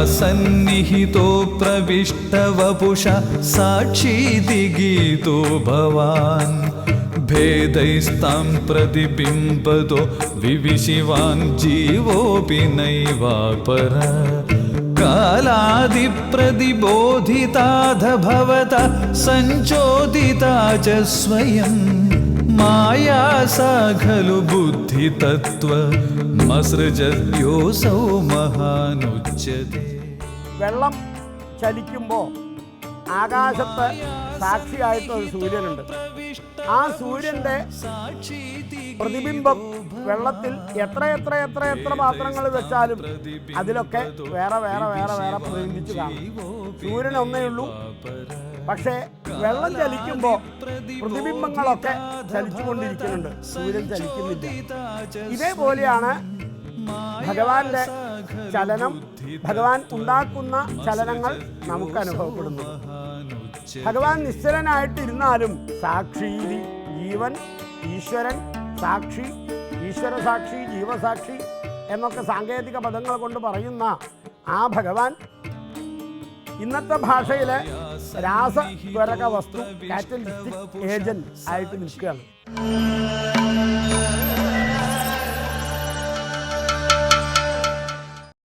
सन्निहितो प्रविष्टवपुषा साक्षीति गीतो भवान् भेदैस्तां प्रतिबिम्बतो विविशिवान् जीवोऽपि नैवापर कालादिप्रतिबोधिताध भवता सञ्चोदिता च स्वयं माया सा खलु बुद्धितत्त्वमसृजत्योऽसौ महानुच्यते. വെള്ളം ചലിക്കുമ്പോൾ ആകാശത്ത് സാക്ഷിയായിട്ട് ഒരു സൂര്യനുണ്ട്. ആ സൂര്യൻ്റെ പ്രതിബിംബം വെള്ളത്തിൽ എത്ര എത്ര എത്ര എത്ര പാത്രങ്ങൾ വെച്ചാലും അതിലൊക്കെ വേറെ വേറെ വേറെ വേറെ പ്രതിബിംബിച്ച് കാണും. സൂര്യൻ ഒന്നേ ഉള്ളൂ. പക്ഷേ വെള്ളം ചലിക്കുമ്പോൾ പ്രതിബിംബങ്ങളൊക്കെ ചലിച്ചുകൊണ്ടിരിക്കുന്നുണ്ട്, സൂര്യൻ ചലിക്കുന്നില്ല. ഇതേപോലെയാണ് ഭഗവാന്റെ ചലനം, ഭഗവാൻ ഉണ്ടാക്കുന്ന ചലനങ്ങൾ നമുക്ക് അനുഭവപ്പെടുന്നു. ഭഗവാൻ നിശ്ചലനായിട്ടിരുന്നാലും സാക്ഷി, ജീവൻ, ഈശ്വരൻ, സാക്ഷി, ഈശ്വര സാക്ഷി, ജീവസാക്ഷി എന്നൊക്കെ സാങ്കേതിക പദങ്ങൾ കൊണ്ട് പറയുന്ന ആ ഭഗവാൻ ഇന്നത്തെ ഭാഷയിലെ രാസത്വരക വസ്തു, കാറ്റലിസ്റ്റിക് ഏജന്റ് ആയിട്ട് നിൽക്കുകയാണ്.